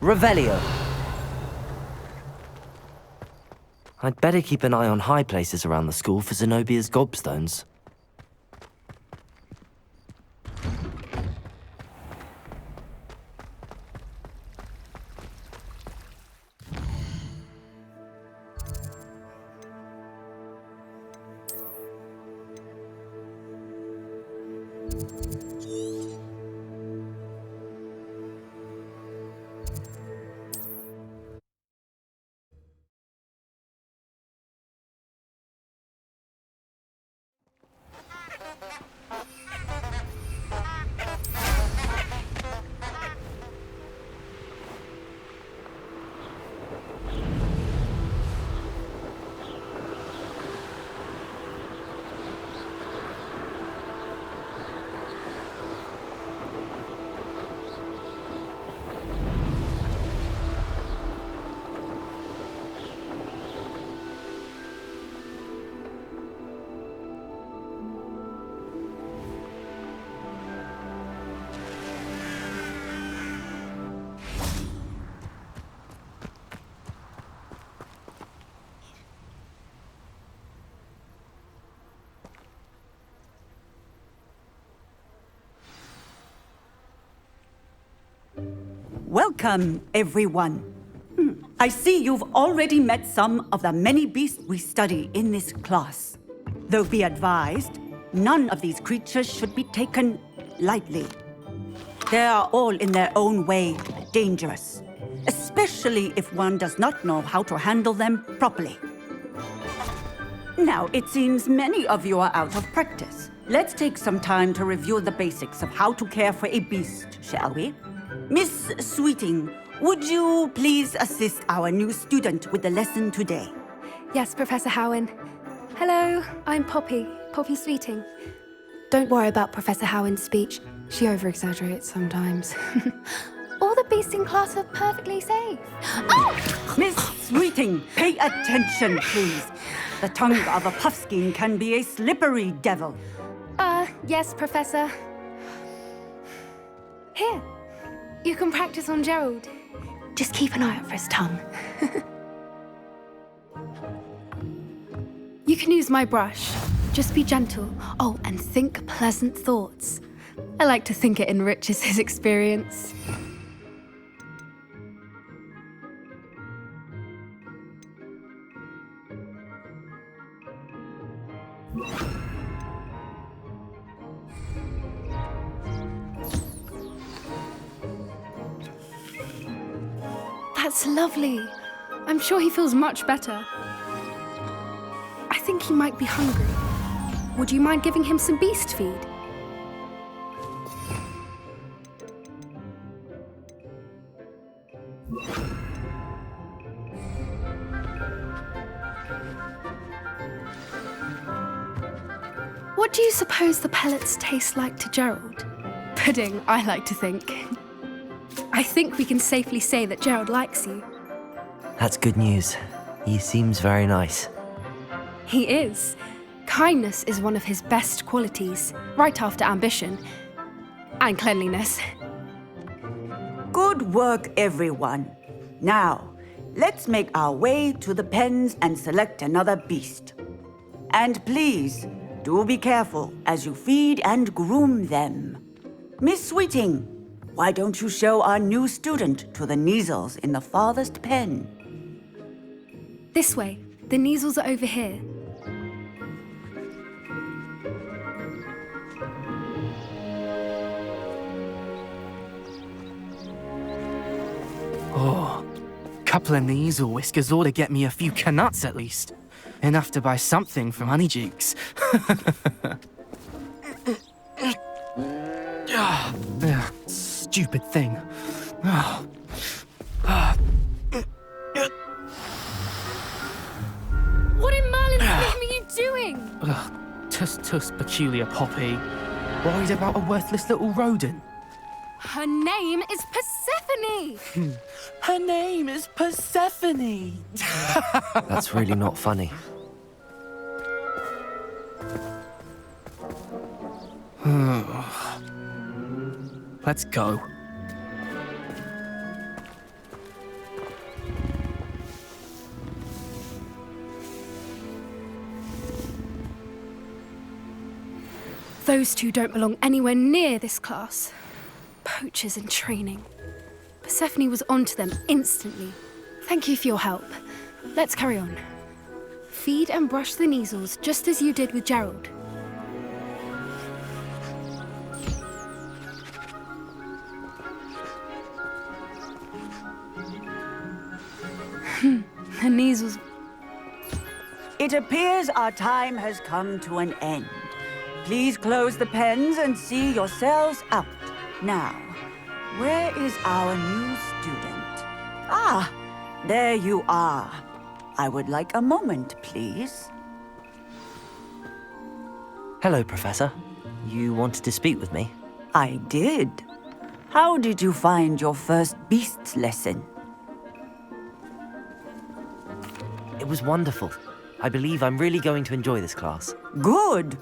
Revelio. I'd better keep an eye on high places around the school for Zenobia's gobstones. Welcome, everyone. I see you've already met some of the many beasts we study in this class. Though be advised, none of these creatures should be taken lightly. They are all in their own way dangerous, especially if one does not know how to handle them properly. Now, it seems many of you are out of practice. Let's take some time to review the basics of how to care for a beast, shall we? Miss Sweeting, would you please assist our new student with the lesson today? Yes, Professor Howen. Hello, I'm Poppy Sweeting. Don't worry about Professor Howen's speech. She over-exaggerates sometimes. All the beasts in class are perfectly safe. Oh! Miss Sweeting, pay attention, please. The tongue of a puffskein can be a slippery devil. Yes, Professor. Here, you can practice on Gerald. Just keep an eye out for his tongue. You can use my brush. Just be gentle. Oh, and think pleasant thoughts. I like to think it enriches his experience. That's lovely. I'm sure he feels much better. I think he might be hungry. Would you mind giving him some beast feed? What do you suppose the pellets taste like to Gerald? Pudding, I like to think. I think we can safely say that Gerald likes you. That's good news. He seems very nice. He is. Kindness is one of his best qualities, right after ambition and cleanliness. Good work, everyone. Now, let's make our way to the pens and select another beast. And please, do be careful as you feed and groom them. Miss Sweeting, why don't you show our new student to the Kneazles in the farthest pen? This way. The Kneazles are over here. Oh, couple of Kneazle whiskers ought to get me a few canuts at least. Enough to buy something from Honeyjukes. Stupid thing. What in Merlin's name are you doing? Tuss, peculiar Poppy. Worried about a worthless little rodent. Her name is Persephone! Her name is Persephone! That's really not funny. Let's go. Those two don't belong anywhere near this class. Poachers in training. Persephone was onto them instantly. Thank you for your help. Let's carry on. Feed and brush the measles just as you did with Gerald. The measles. It appears our time has come to an end. Please close the pens and see yourselves out. Now, where is our new student? Ah, there you are. I would like a moment, please. Hello, Professor. You wanted to speak with me? I did. How did you find your first beasts lesson? It was wonderful. I believe I'm really going to enjoy this class. Good.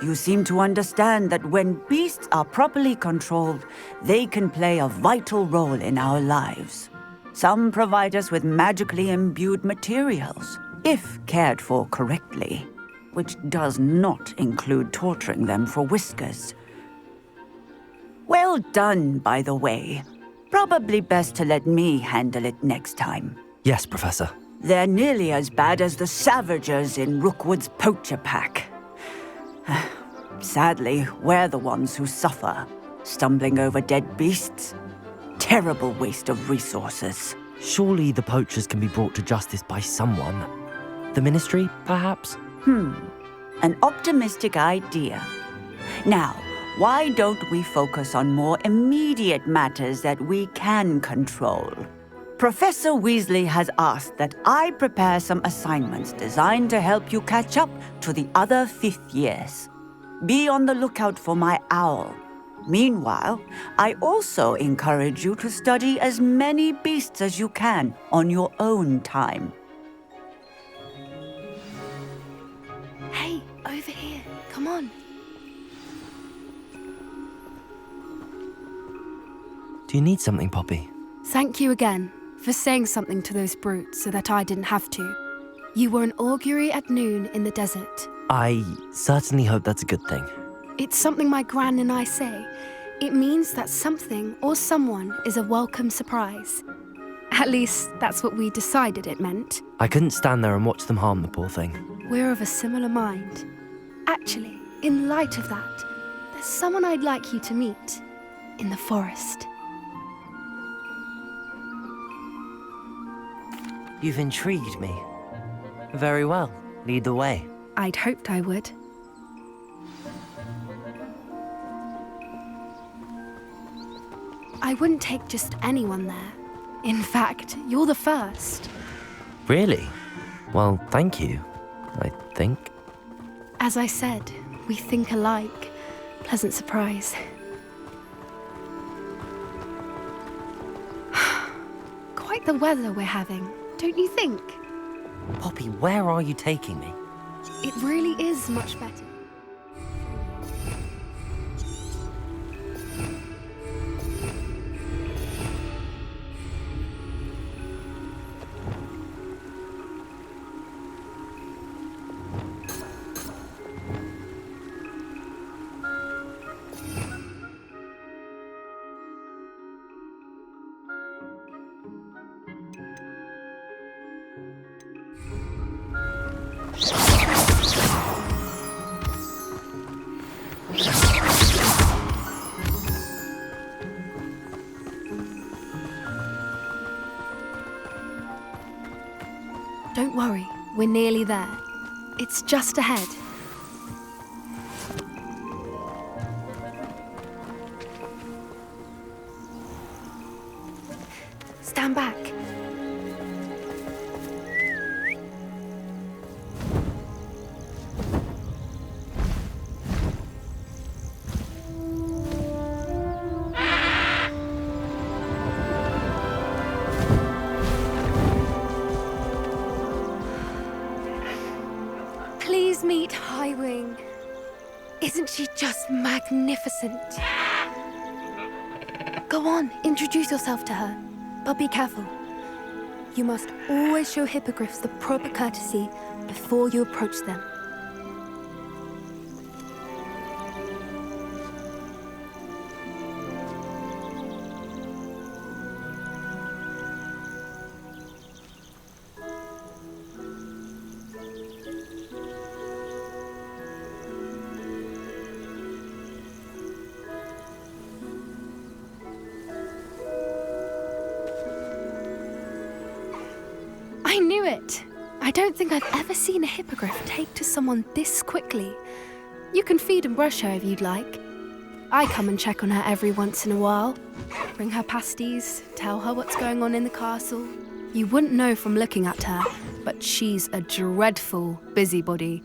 You seem to understand that when beasts are properly controlled, they can play a vital role in our lives. Some provide us with magically imbued materials, if cared for correctly, which does not include torturing them for whiskers. Well done, by the way. Probably best to let me handle it next time. Yes, Professor. They're nearly as bad as the Savagers in Rookwood's poacher pack. Sadly, we're the ones who suffer, stumbling over dead beasts. Terrible waste of resources. Surely the poachers can be brought to justice by someone. The Ministry, perhaps? An optimistic idea. Now, why don't we focus on more immediate matters that we can control? Professor Weasley has asked that I prepare some assignments designed to help you catch up to the other fifth years. Be on the lookout for my owl. Meanwhile, I also encourage you to study as many beasts as you can on your own time. Hey, over here. Come on. Do you need something, Poppy? Thank you again for saying something to those brutes so that I didn't have to. You were an augury at noon in the desert. I certainly hope that's a good thing. It's something my gran and I say. It means that something or someone is a welcome surprise. At least, that's what we decided it meant. I couldn't stand there and watch them harm the poor thing. We're of a similar mind. Actually, in light of that, there's someone I'd like you to meet in the forest. You've intrigued me. Very well. Lead the way. I'd hoped I would. I wouldn't take just anyone there. In fact, you're the first. Really? Well, thank you, I think. As I said, we think alike. Pleasant surprise. Quite the weather we're having, don't you think? Poppy, where are you taking me? It really is much better. Don't worry, we're nearly there. It's just ahead. Stand back. Please meet Highwing. Isn't she just magnificent? Go on, introduce yourself to her. But be careful. You must always show hippogriffs the proper courtesy before you approach them. don't think I've ever seen a hippogriff take to someone this quickly. You can feed and brush her if you'd like. I come and check on her every once in a while. Bring her pasties, tell her what's going on in the castle. You wouldn't know from looking at her, but she's a dreadful busybody.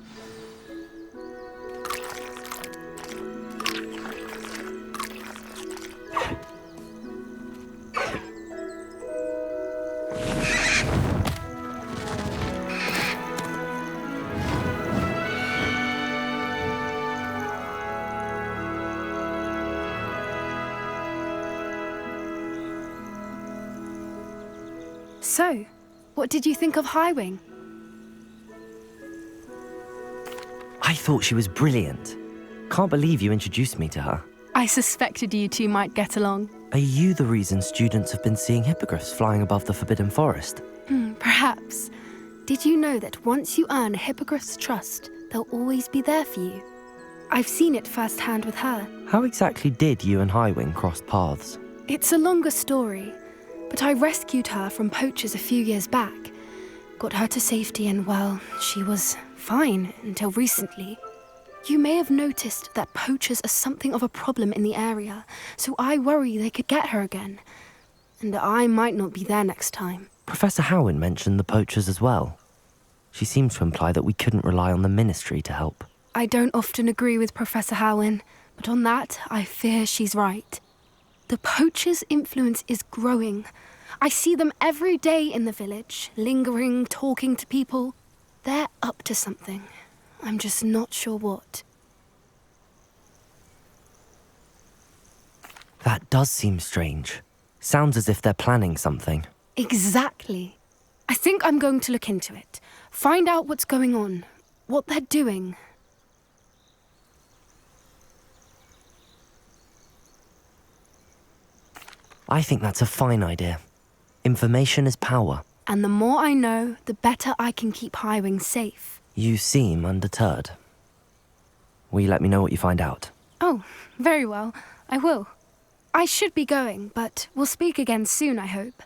So, what did you think of Highwing? I thought she was brilliant. Can't believe you introduced me to her. I suspected you two might get along. Are you the reason students have been seeing hippogriffs flying above the Forbidden Forest? Perhaps. Did you know that once you earn a hippogriff's trust, they'll always be there for you? I've seen it firsthand with her. How exactly did you and Highwing cross paths? It's a longer story, but I rescued her from poachers a few years back. Got her to safety and, well, she was fine until recently. You may have noticed that poachers are something of a problem in the area, so I worry they could get her again. And I might not be there next time. Professor Howen mentioned the poachers as well. She seemed to imply that we couldn't rely on the ministry to help. I don't often agree with Professor Howen, but on that, I fear she's right. The poachers' influence is growing. I see them every day in the village, lingering, talking to people. They're up to something. I'm just not sure what. That does seem strange. Sounds as if they're planning something. Exactly. I think I'm going to look into it. Find out what's going on, what they're doing. I think that's a fine idea. Information is power. And the more I know, the better I can keep Highwing safe. You seem undeterred. Will you let me know what you find out? Oh, very well. I will. I should be going, but we'll speak again soon, I hope.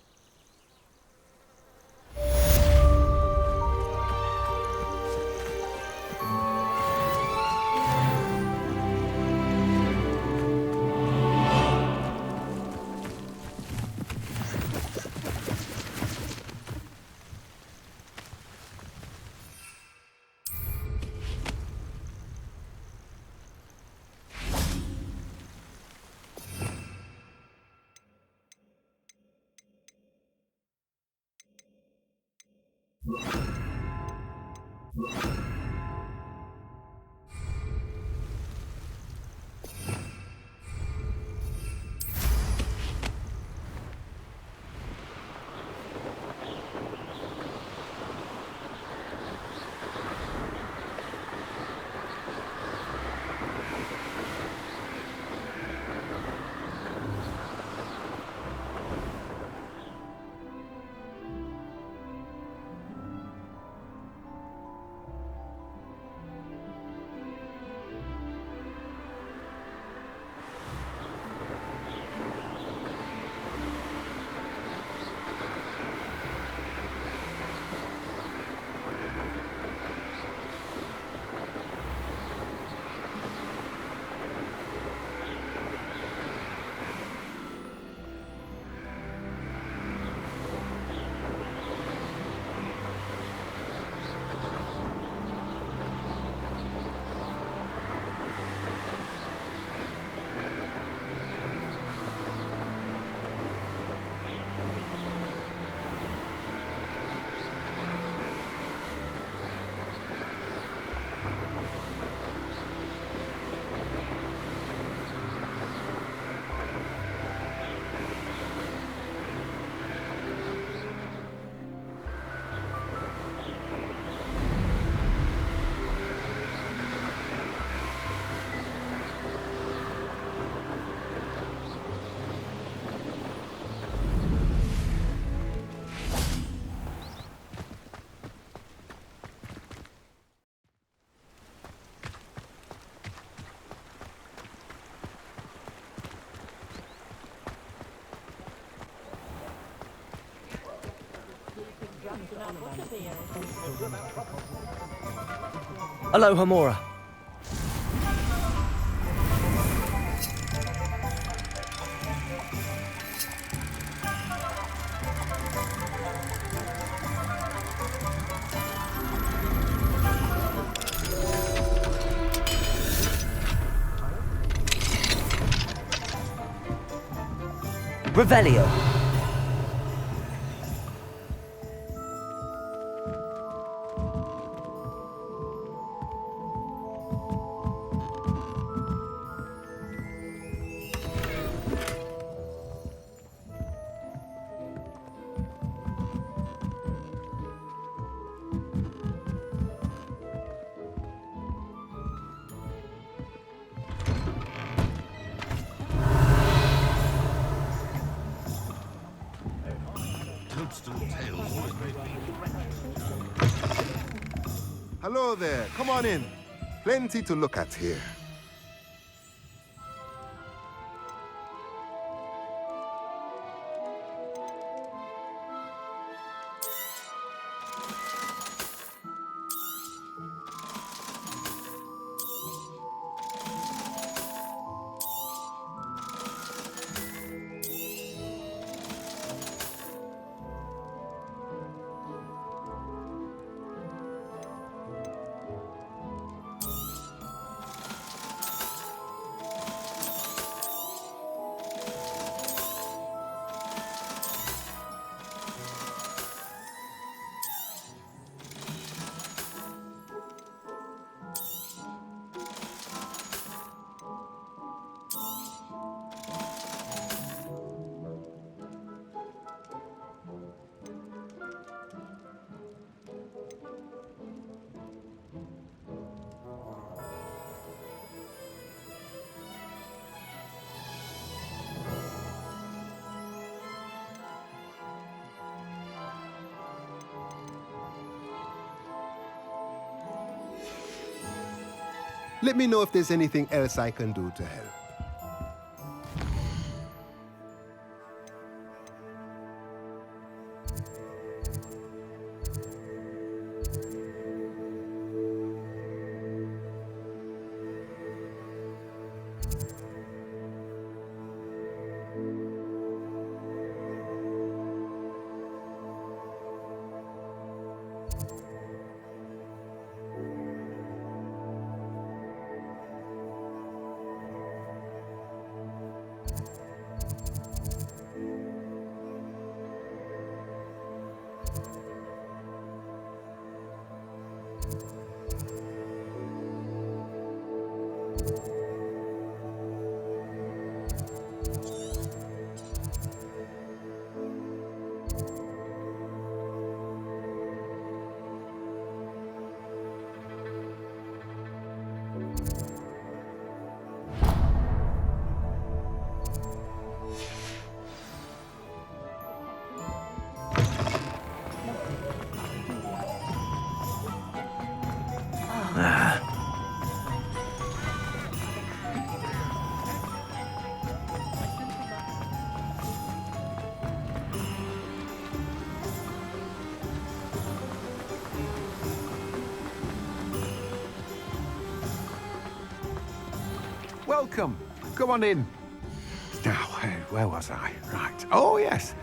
Aloha Mora. Revelio. Hello there, come on in. Plenty to look at here. Let me know if there's anything else I can do to help. Welcome. Come on in. Now, where was I? Right. Oh, yes.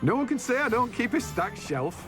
No one can say I don't keep a stacked shelf.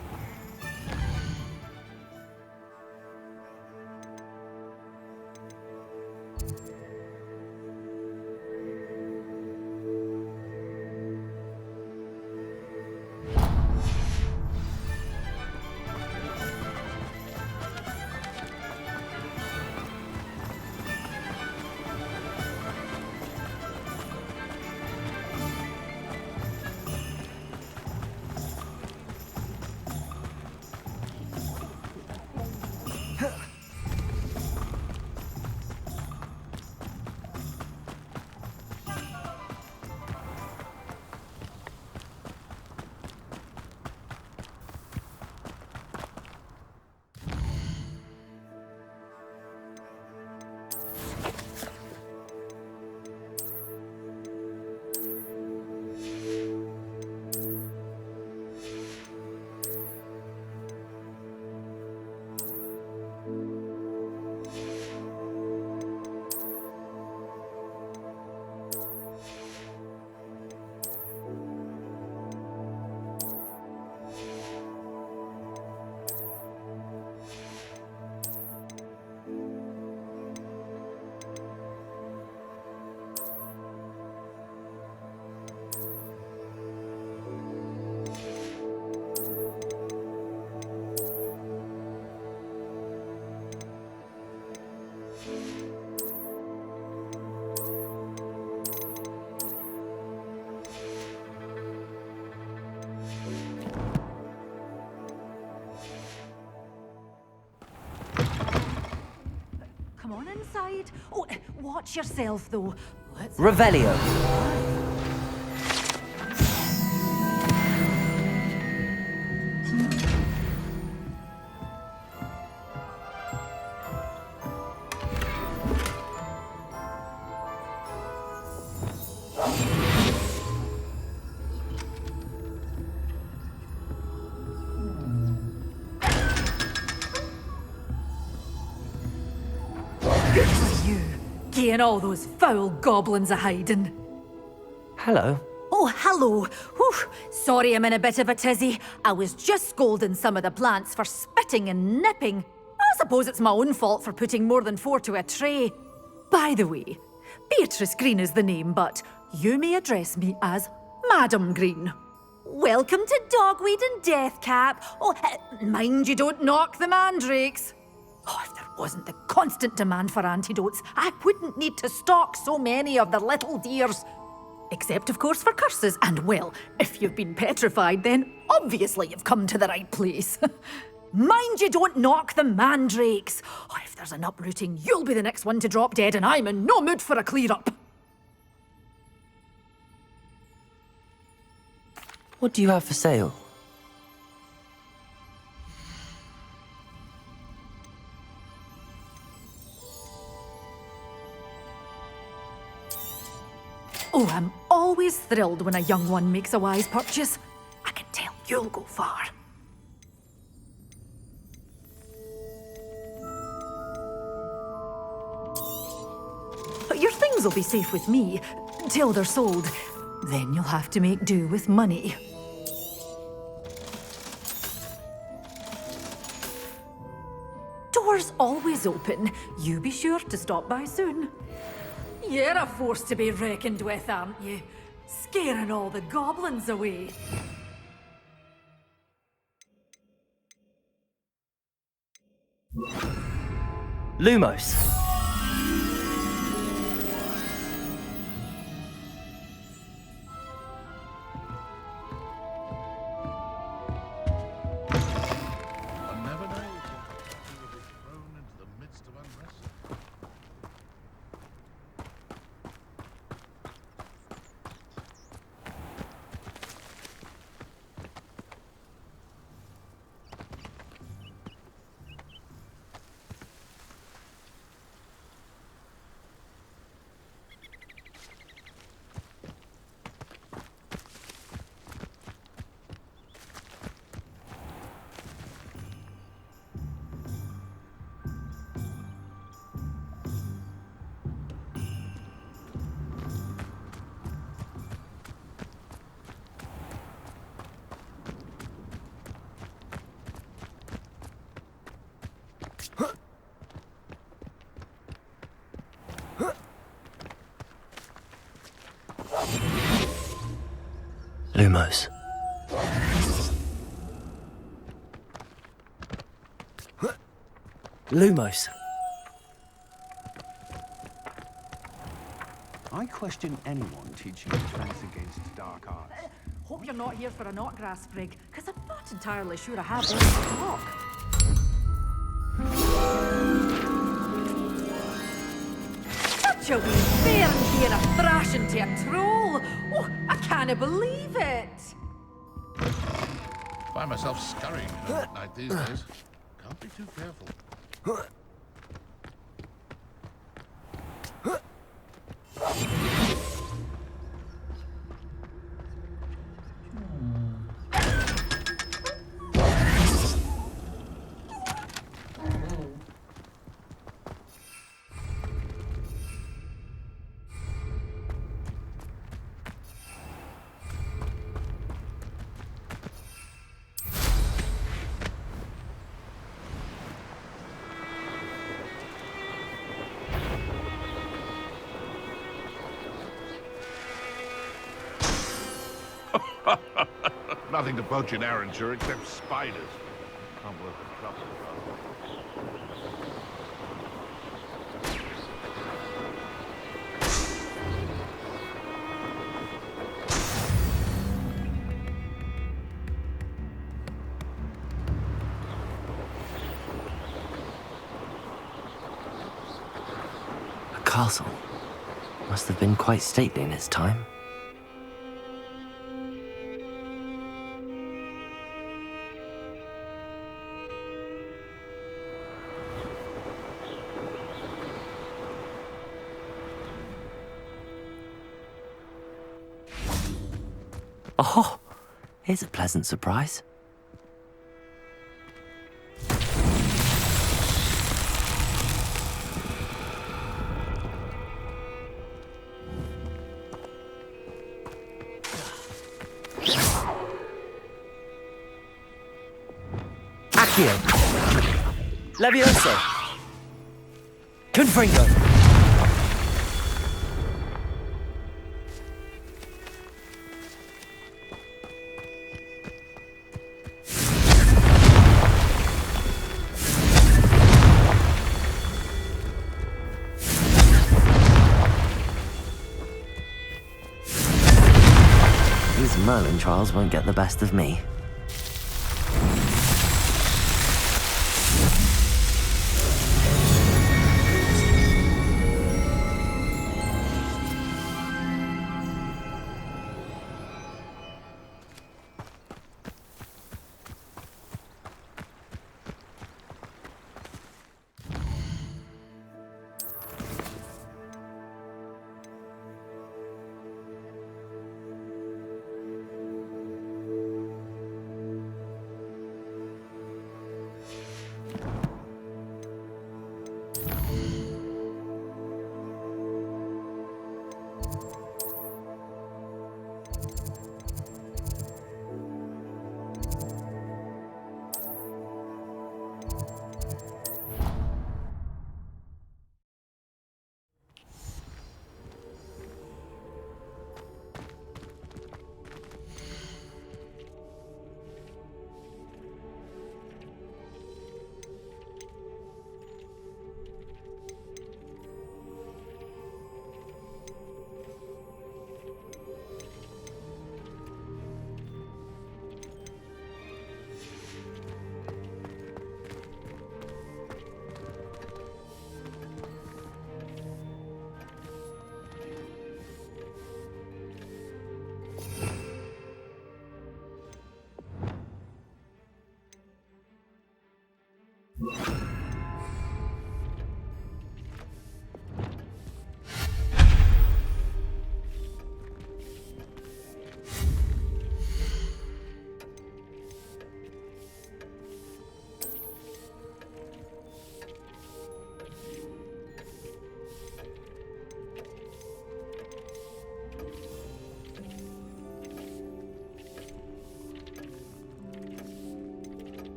Come on inside. Oh, watch yourself, though. Let's... Revelio. Good for you. Getting all those foul goblins a hiding. Hello. Oh, hello. Whew. Sorry I'm in a bit of a tizzy. I was just scolding some of the plants for spitting and nipping. I suppose it's my own fault for putting more than 4 to a tray. By the way, Beatrice Green is the name, but you may address me as Madam Green. Welcome to Dogweed and Deathcap. Oh, mind you don't knock the mandrakes. Oh, if there wasn't the constant demand for antidotes, I wouldn't need to stock so many of the little dears. Except, of course, for curses. And, well, if you've been petrified, then obviously you've come to the right place. Mind you don't knock the mandrakes. Oh, if there's an uprooting, you'll be the next one to drop dead, and I'm in no mood for a clear-up. What do you have for sale? Oh, I'm always thrilled when a young one makes a wise purchase. I can tell you'll go far. But your things will be safe with me, till they're sold. Then you'll have to make do with money. Doors always open. You be sure to stop by soon. You're a force to be reckoned with, aren't you? Scaring all the goblins away. Lumos. One never knows if he will be thrown into the midst of unrest. Lumos. Lumos. I question anyone teaching defense against dark arts. Hope you're not here for a knotgrass sprig, because I'm not entirely sure I have any to talk. Such a wee bairn being a thrashing to a troll! Oh, I can't believe it! Find myself scurrying at night these days. Can't be too careful. Nothing to poach in Arranshire except spiders. Can't work a trouble. castle. Must have been quite stately in its time. Oh, here's a pleasant surprise. Accio! Levioso! Confringo! These Merlin trials won't get the best of me.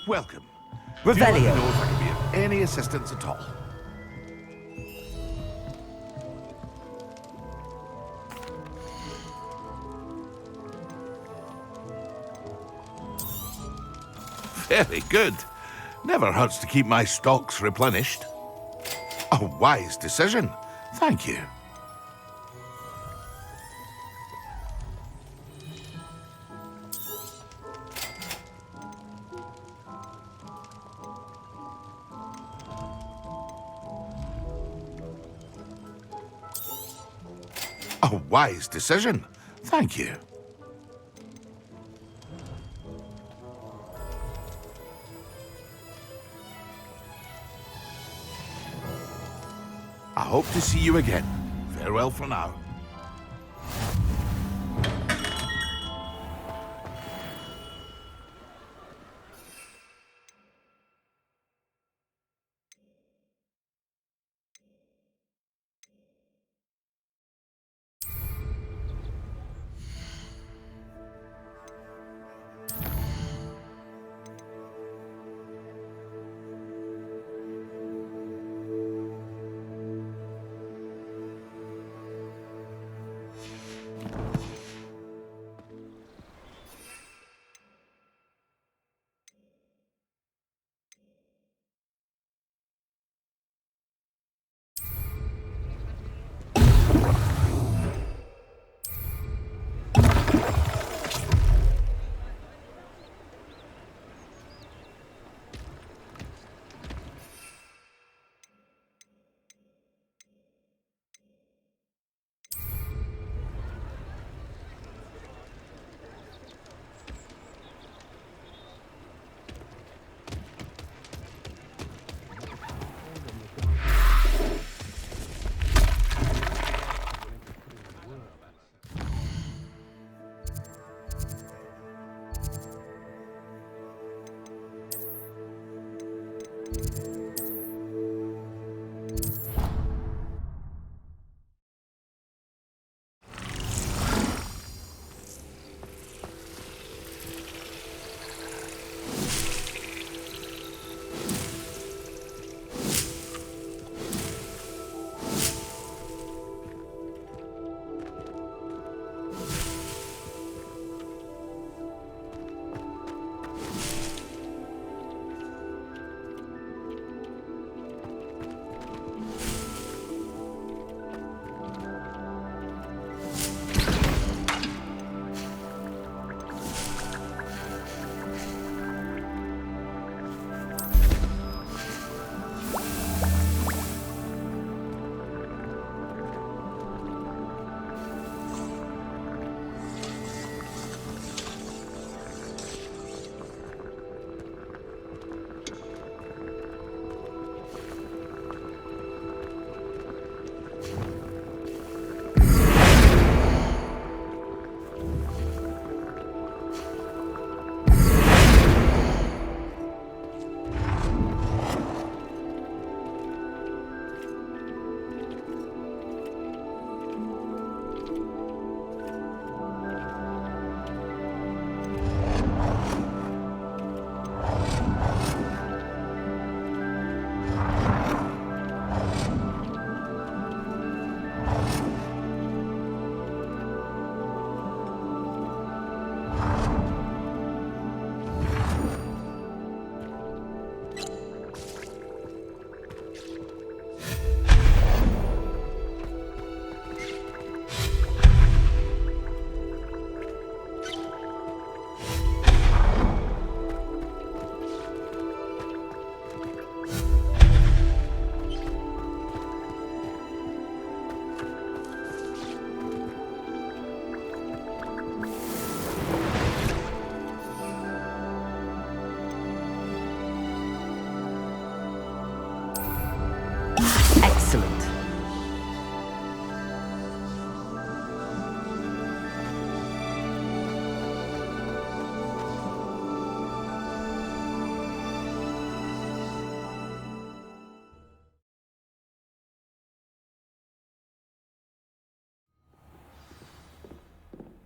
welcome. Revelio. Do let me know if I can be of any assistance at all. Very good. Never hurts to keep my stocks replenished. A wise decision. Thank you. A wise decision. Thank you. I hope to see you again. Farewell for now.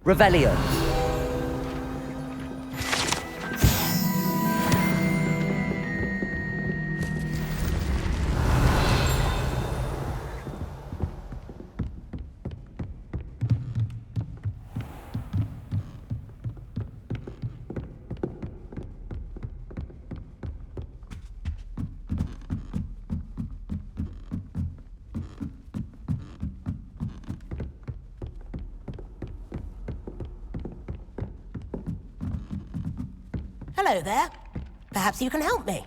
Revelio. Hello there. Perhaps you can help me.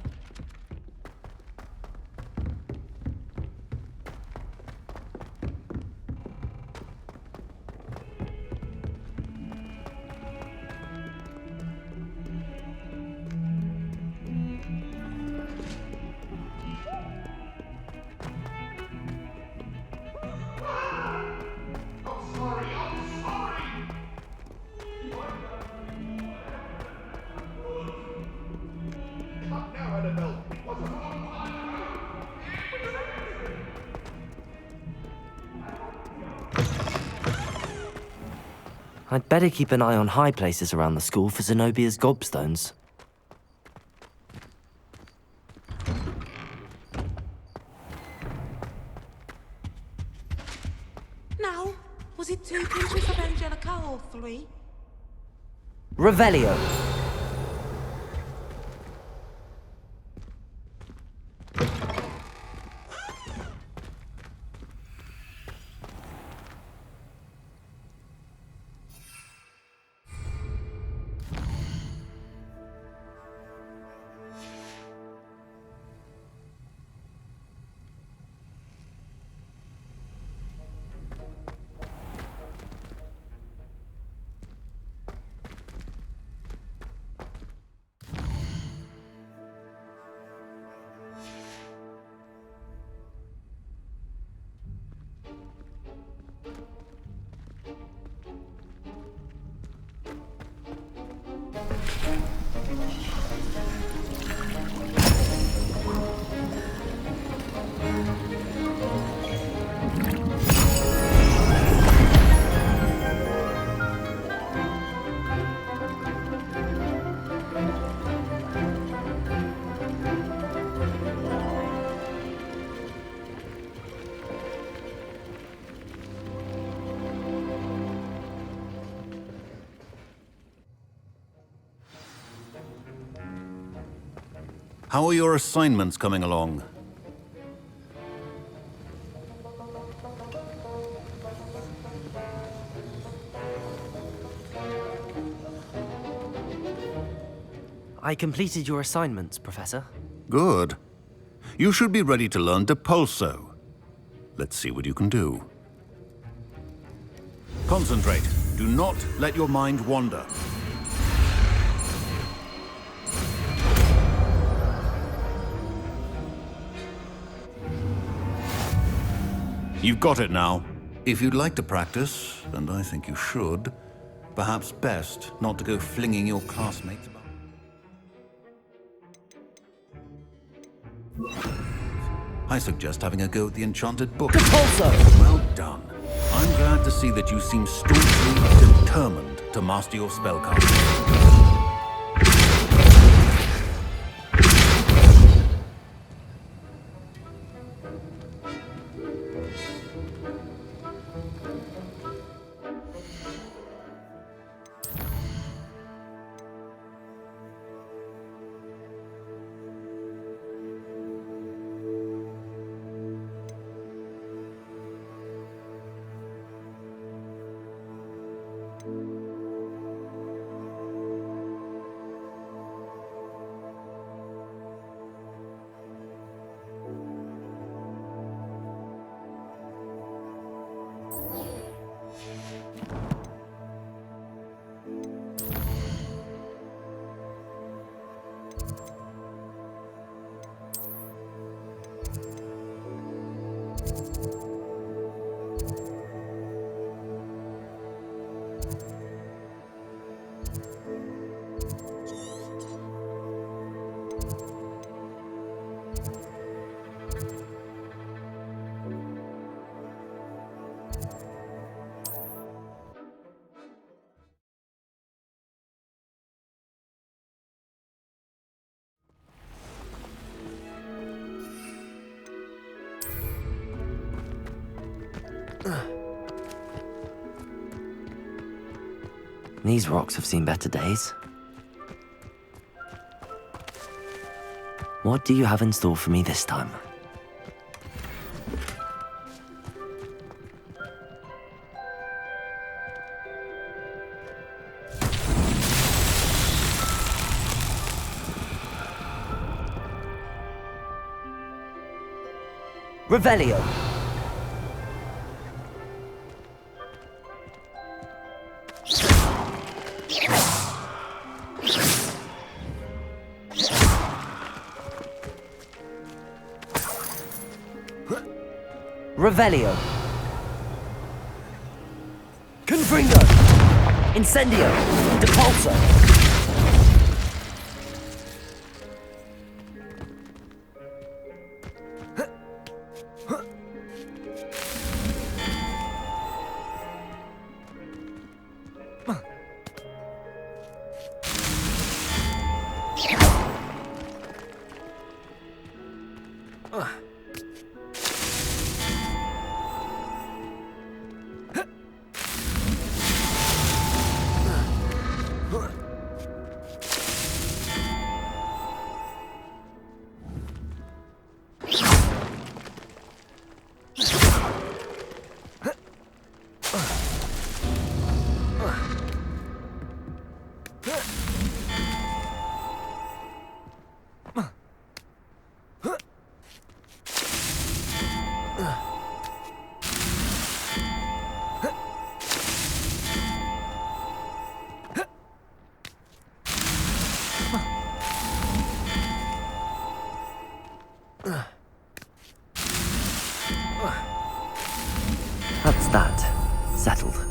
I'd better keep an eye on high places around the school for Zenobia's gobstones. Now, was it 2 pinches of Angelica or 3? Revelio! How are your assignments coming along? I completed your assignments, Professor. Good. You should be ready to learn Depulso. Let's see what you can do. Concentrate. Do not let your mind wander. You've got it now. If you'd like to practice, and I think you should, perhaps best not to go flinging your classmates about. I suggest having a go at the enchanted book. Depulso! Well done. I'm glad to see that you seem staunchly determined to master your spellcasting. These rocks have seen better days. What do you have in store for me this time? Revelio. Revelio. Confringo. Incendio. Depulso. That's that. Settled.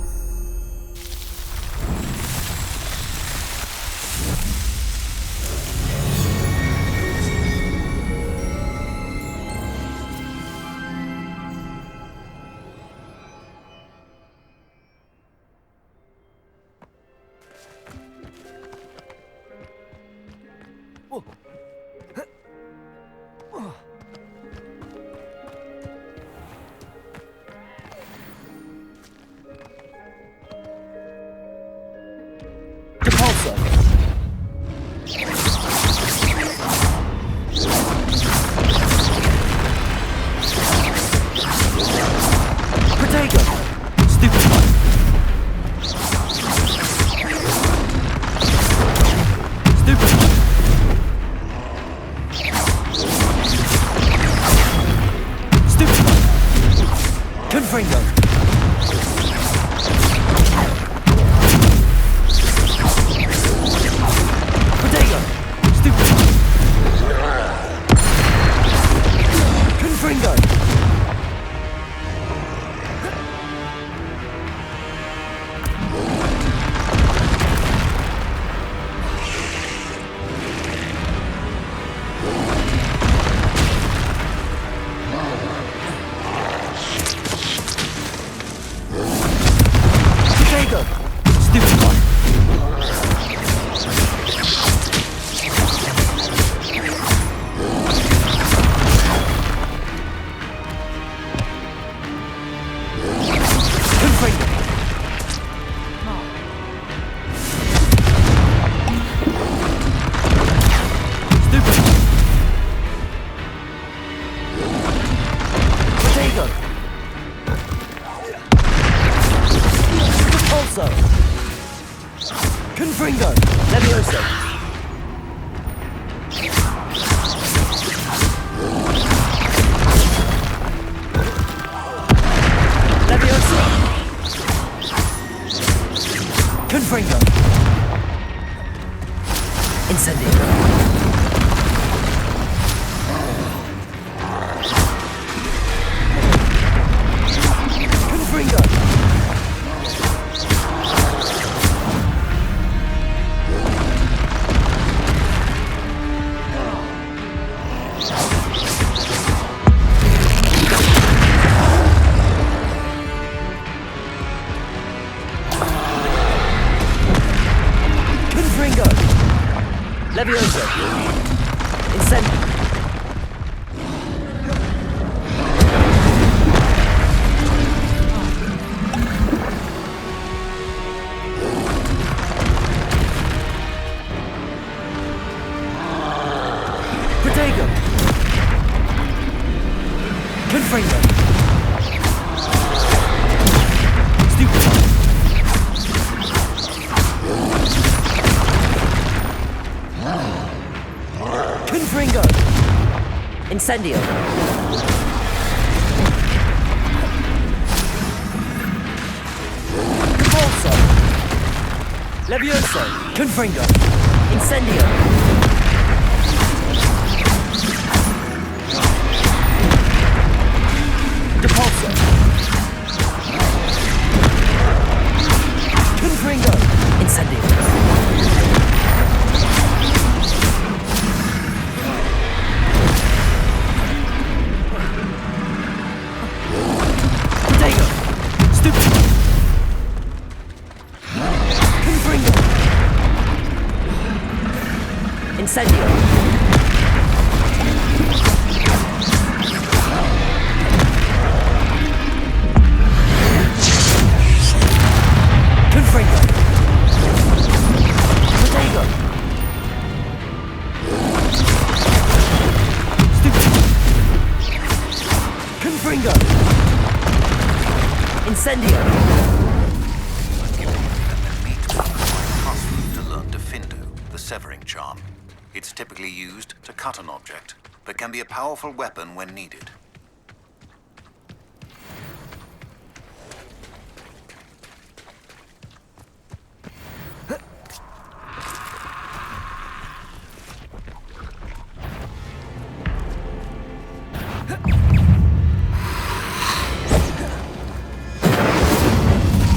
Confringo! Levioso! Levioso! Confringo! Incendio! Confringo! Levioso! Incendio! Protego! Confringo! Stupefy! Confringo! Incendio! Capolso! Levioso! Confringo! Incendio! Depulso! Confringo! Incendio! Protego! Stupid! Confringo! Incendio! Confringo! Protego! Stupid! Confringo! Incendio! Classroom to learn Defindo, the severing charm. It's typically used to cut an object, but can be a powerful weapon when needed.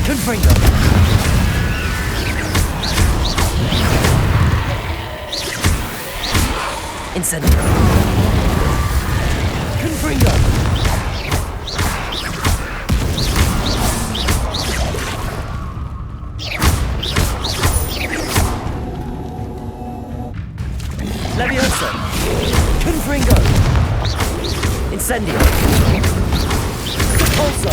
Confringo! Incendio! Confringo! Levioso! Confringo! Incendio! Repulso!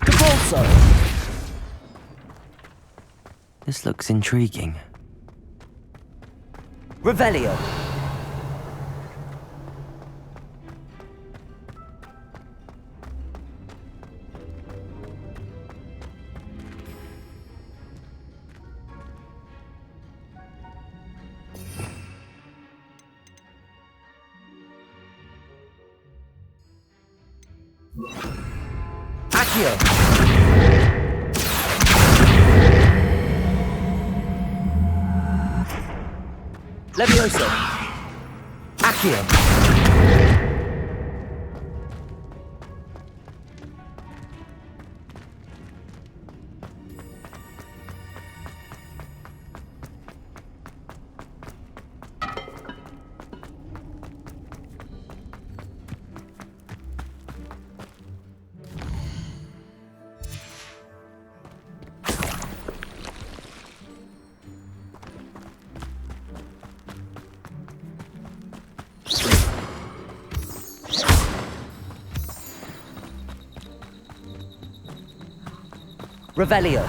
Capolso! This looks intriguing. Revelio! Accio! Levioso! Accio! Revelio!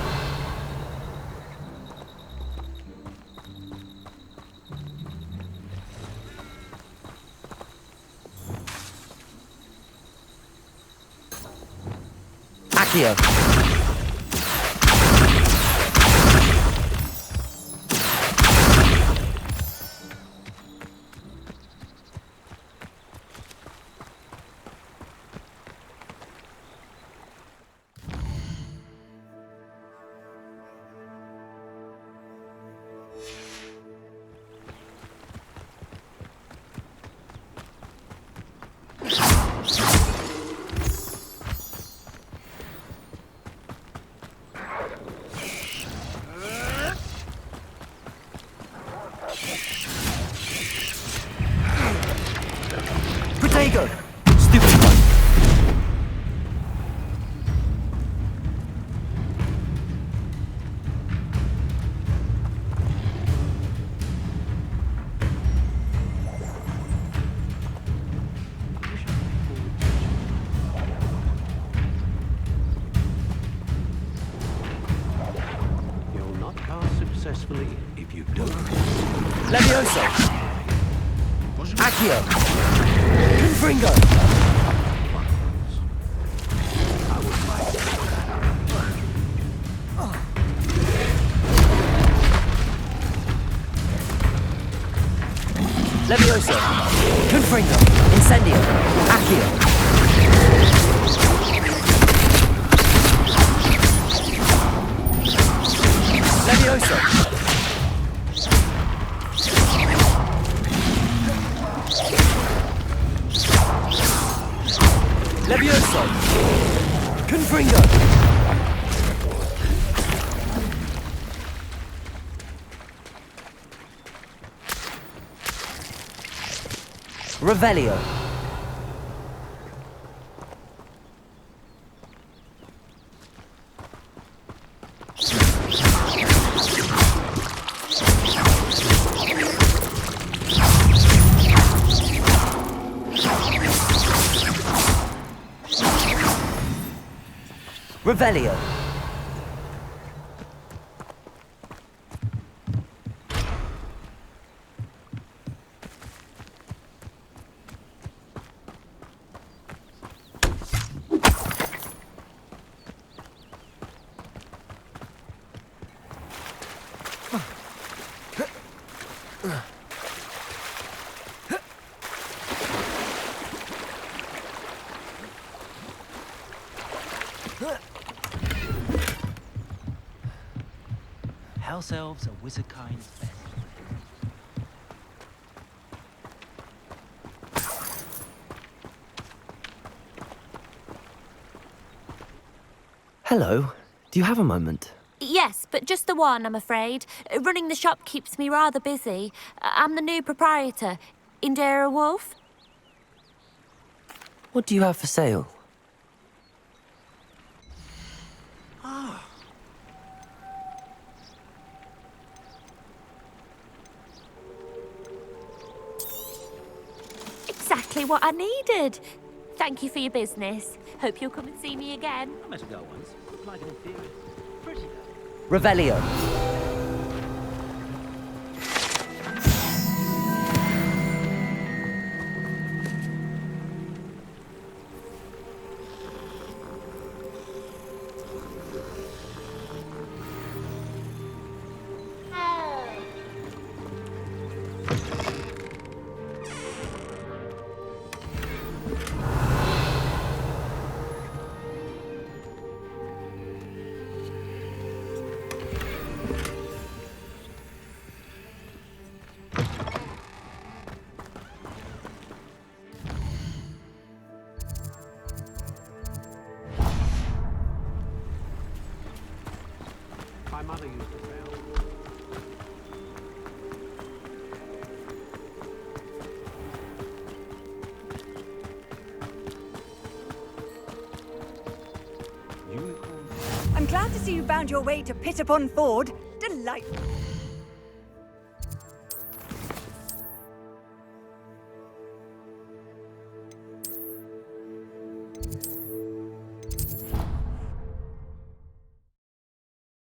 Accio! Protego! Stupid one! You'll not cast successfully if you don't. Levioso! Accio! Confringo! Levioso! Confringo! Incendio! Accio! Levioso! Levioso! Confringo! Revelio! Revelio! House elves are wizard kind's best. Hello. Do you have a moment? Yes, but just the one, I'm afraid. Running the shop keeps me rather busy. I'm the new proprietor, Indira Wolf. What do you have for sale? Exactly what I needed. Thank you for your business. Hope you'll come and see me again. I met a girl once, looked like an inferior. Pretty girl. Revelio! My mother used to say, I'm glad to see you found your way to Pitt upon Ford. Delightful.